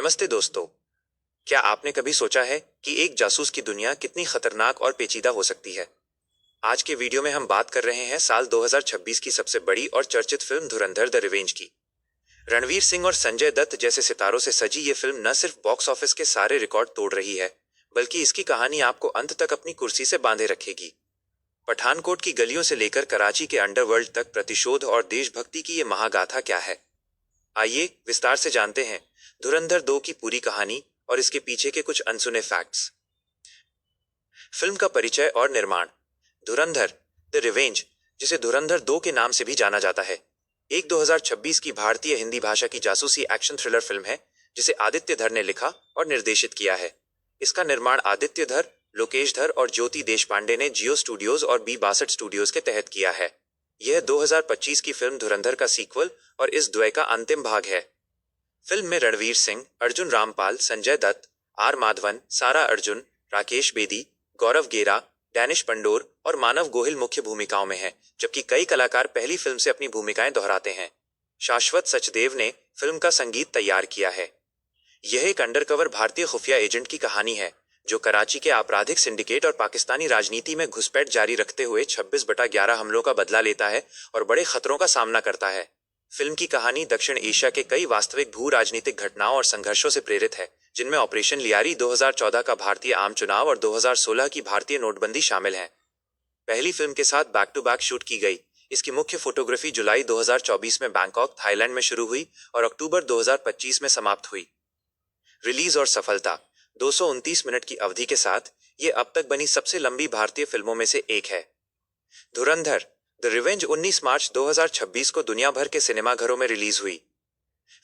नमस्ते दोस्तों। क्या आपने कभी सोचा है कि एक जासूस की दुनिया कितनी खतरनाक और पेचीदा हो सकती है? आज के वीडियो में हम बात कर रहे हैं साल 2026 की सबसे बड़ी और चर्चित फिल्म धुरंधर द रिवेंज की। रणवीर सिंह और संजय दत्त जैसे सितारों से सजी ये फिल्म न सिर्फ बॉक्स ऑफिस के सारे रिकॉर्ड तोड़ रही है, बल्कि इसकी कहानी आपको अंत तक अपनी कुर्सी से बांधे रखेगी। पठानकोट की गलियों से लेकर कराची के अंडरवर्ल्ड तक प्रतिशोध और देशभक्ति की ये महागाथा क्या है? आइए विस्तार से जानते हैं धुरंधर 2 की पूरी कहानी और इसके पीछे के कुछ अनसुने फैक्ट्स। फिल्म का परिचय और निर्माण। धुरंधर द रिवेंज, जिसे धुरंधर 2 के नाम से भी जाना जाता है, एक 2026 की भारतीय हिंदी भाषा की जासूसी एक्शन थ्रिलर फिल्म है जिसे आदित्य धर ने लिखा और निर्देशित किया है। इसका निर्माण आदित्य धर, लोकेश धर और ज्योति देशपांडे ने जियो स्टूडियोज और B62 स्टूडियोज के तहत किया है। यह 2025 की फिल्म धुरंधर का सीक्वल और इस द्वय का अंतिम भाग है। फिल्म में रणवीर सिंह, अर्जुन रामपाल, संजय दत्त, आर माधवन, सारा अर्जुन, राकेश बेदी, गौरव गेरा, डैनिश पंडोर और मानव गोहिल मुख्य भूमिकाओं में हैं, जबकि कई कलाकार पहली फिल्म से अपनी भूमिकाएं दोहराते हैं। शाश्वत सचदेव ने फिल्म का संगीत तैयार किया है। यह एक अंडरकवर भारतीय खुफिया एजेंट की कहानी है जो कराची के आपराधिक सिंडिकेट और पाकिस्तानी राजनीति में घुसपैठ जारी रखते हुए 26/11 हमलों का बदला लेता है और बड़े खतरों का सामना करता है। फिल्म की कहानी दक्षिण एशिया के कई वास्तविक भू राजनीतिक घटनाओं और संघर्षों से प्रेरित है, जिनमें ऑपरेशन लियारी 2014 का भारतीय आम चुनाव और 2016 की भारतीय नोटबंदी शामिल हैं। पहली फिल्म के साथ बैक टू बैक शूट की गई। इसकी मुख्य फोटोग्राफी जुलाई 2024 में बैंकॉक, थाईलैंड में शुरू हुई और अक्टूबर 2025 में समाप्त हुई। रिलीज और सफलता। 229 मिनट की अवधि के साथ ये अब तक बनी सबसे लंबी भारतीय फिल्मों में से एक है। धुरंधर द रिवेंज 19 मार्च 2026 को दुनिया भर के सिनेमाघरों में रिलीज हुई।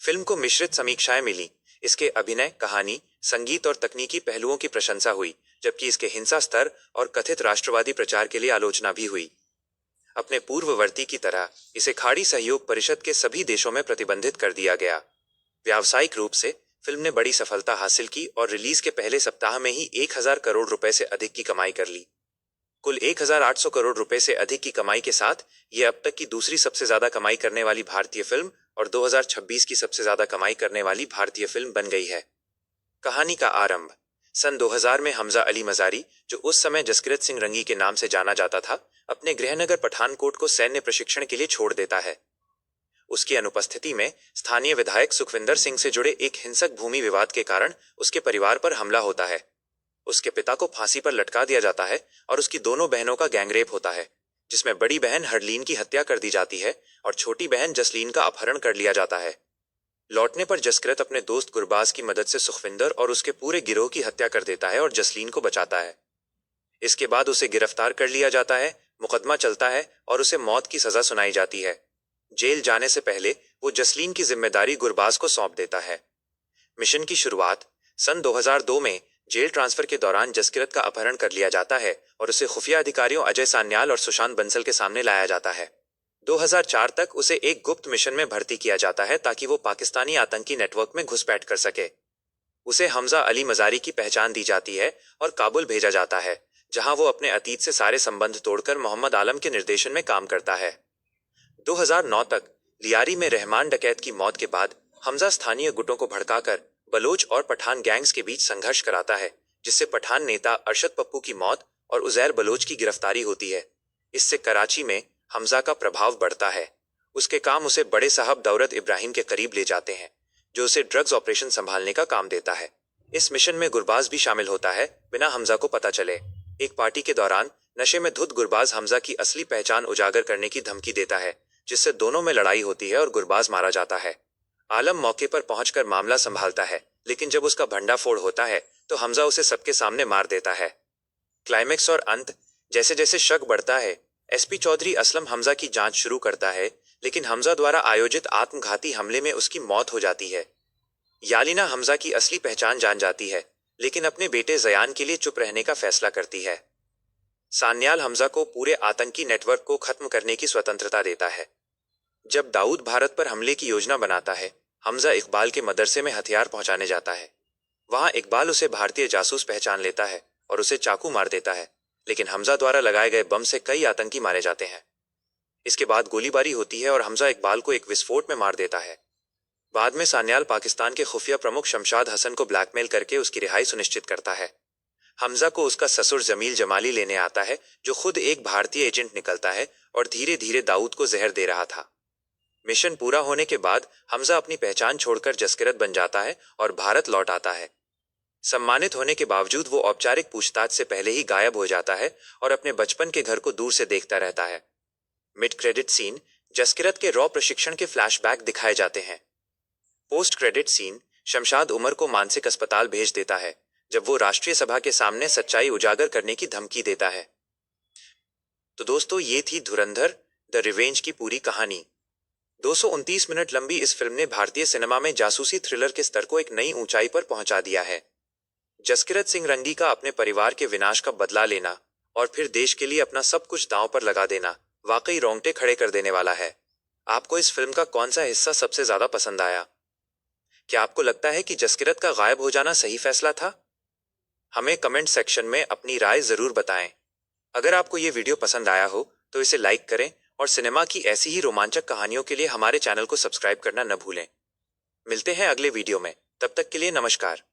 फिल्म को मिश्रित समीक्षाएं मिली। इसके अभिनय, कहानी, संगीत और तकनीकी पहलुओं की प्रशंसा हुई, जबकि इसके हिंसा स्तर और कथित राष्ट्रवादी प्रचार के लिए आलोचना भी हुई। अपने पूर्ववर्ती की तरह इसे खाड़ी सहयोग परिषद के सभी देशों में प्रतिबंधित कर दिया गया। व्यावसायिक रूप से फिल्म ने बड़ी सफलता हासिल की और रिलीज के पहले सप्ताह में ही 1000 करोड़ रुपए से अधिक की कमाई कर ली। कुल 1800 करोड़ रुपए से अधिक की कमाई के साथ ये अब तक की दूसरी सबसे ज्यादा कमाई करने वाली भारतीय फिल्म और 2026 की सबसे ज्यादा कमाई करने वाली भारतीय फिल्म बन गई है। कहानी का आरंभ। सन 2000 में हमजा अली मजारी, जो उस समय जसकिरत सिंह रंगी के नाम से जाना जाता था, अपने गृहनगर पठानकोट को सैन्य प्रशिक्षण के लिए छोड़ देता है। उसकी अनुपस्थिति में स्थानीय विधायक सुखविंदर सिंह से जुड़े एक हिंसक भूमि विवाद के कारण उसके परिवार पर हमला होता है। उसके पिता को फांसी पर लटका दिया जाता है और उसकी दोनों बहनों का गैंगरेप होता है, जिसमें बड़ी बहन हरलीन की हत्या कर दी जाती है और छोटी बहन जसलीन का अपहरण कर लिया जाता है। लौटने पर जसकिरत अपने दोस्त गुरबाज की मदद से सुखविंदर और उसके पूरे गिरोह की हत्या कर देता है और जसलीन को बचाता है। इसके बाद उसे गिरफ्तार कर लिया जाता है, मुकदमा चलता है और उसे मौत की सजा सुनाई जाती है। जेल जाने से पहले वो जसलीन की जिम्मेदारी गुरबाज को सौंप देता है। मिशन की शुरुआत। सन 2002 में जेल ट्रांसफर के दौरान जसकिरत का अपहरण कर लिया जाता है और उसे खुफिया अधिकारियों अजय सान्याल और सुशांत बंसल के सामने लाया जाता है। 2004 तक उसे एक गुप्त मिशन में भर्ती किया जाता है ताकि वो पाकिस्तानी आतंकी नेटवर्क में घुसपैठ कर सके। उसे हमजा अली मजारी की पहचान दी जाती है और काबुल भेजा जाता है, जहां वो अपने अतीत से सारे संबंध तोड़कर मोहम्मद आलम के निर्देशन में काम करता है। 2009 तक लियारी में रहमान डकैत की मौत के बाद हमजा स्थानीय गुटों को भड़काकर बलोच और पठान गैंग्स के बीच संघर्ष कराता है, जिससे पठान नेता अरशद पप्पू की मौत और उजैर बलोच की गिरफ्तारी होती है। इससे कराची में हमजा का प्रभाव बढ़ता है। उसके काम उसे बड़े साहब दौलत इब्राहिम के करीब ले जाते हैं, जो उसे ड्रग्स ऑपरेशन संभालने का काम देता है। इस मिशन में गुरबाज भी शामिल होता है, बिना हमजा को पता चले। एक पार्टी के दौरान नशे में धुत गुरबाज हमजा की असली पहचान उजागर करने की धमकी देता है, जिससे दोनों में लड़ाई होती है और गुरबाज मारा जाता है। आलम मौके पर पहुंचकर मामला संभालता है, लेकिन जब उसका भंडाफोड़ होता है तो हमजा उसे सबके सामने मार देता है। क्लाइमेक्स और अंत। जैसे जैसे शक बढ़ता है, एसपी चौधरी असलम हमजा की जांच शुरू करता है, लेकिन हमजा द्वारा आयोजित आत्मघाती हमले में उसकी मौत हो जाती है। यालिना हमजा की असली पहचान जान जाती है, लेकिन अपने बेटे जयान के लिए चुप रहने का फैसला करती है। सान्याल हमजा को पूरे आतंकी नेटवर्क को खत्म करने की स्वतंत्रता देता है। जब दाऊद भारत पर हमले की योजना बनाता है, हमजा इकबाल के मदरसे में हथियार पहुंचाने जाता है। वहां इकबाल उसे भारतीय जासूस पहचान लेता है और उसे चाकू मार देता है, लेकिन हमजा द्वारा लगाए गए बम से कई आतंकी मारे जाते हैं। इसके बाद गोलीबारी होती है और हमजा इकबाल को एक विस्फोट में मार देता है। बाद में सान्याल पाकिस्तान के खुफिया प्रमुख शमशाद हसन को ब्लैकमेल करके उसकी रिहाई सुनिश्चित करता है। हमजा को उसका ससुर जमील जमाली लेने आता है, जो खुद एक भारतीय एजेंट निकलता है और धीरे धीरे दाऊद को जहर दे रहा था। मिशन पूरा होने के बाद हमजा अपनी पहचान छोड़कर जसकिरत बन जाता है और भारत लौट आता है। सम्मानित होने के बावजूद वो औपचारिक पूछताछ से पहले ही गायब हो जाता है और अपने बचपन के घर को दूर से देखता रहता है। मिड क्रेडिट सीन जसकिरत के रॉ प्रशिक्षण के फ्लैशबैक दिखाए जाते हैं। Post credit scene Shamshad Umar को मानसिक अस्पताल भेज देता है जब वो राष्ट्रीय सभा के सामने सच्चाई उजागर करने की धमकी देता है। तो दोस्तों, ये थी धुरंधर द रिवेंज की पूरी कहानी। 229 मिनट लंबी इस फिल्म ने भारतीय सिनेमा में जासूसी थ्रिलर के स्तर को एक नई ऊंचाई पर पहुंचा दिया है। जसकिरत सिंह रंगी का अपने परिवार के विनाश का बदला लेना और फिर देश के लिए अपना सब कुछ दांव पर लगा देना वाकई रोंगटे खड़े कर देने वाला है। आपको इस फिल्म का कौन सा हिस्सा सबसे ज्यादा पसंद आया? क्या आपको लगता है कि जसकिरत का गायब हो जाना सही फैसला था? हमें कमेंट सेक्शन में अपनी राय जरूर बताएं। अगर आपको ये वीडियो पसंद आया हो तो इसे लाइक करें और सिनेमा की ऐसी ही रोमांचक कहानियों के लिए हमारे चैनल को सब्सक्राइब करना न भूलें। मिलते हैं अगले वीडियो में, तब तक के लिए नमस्कार।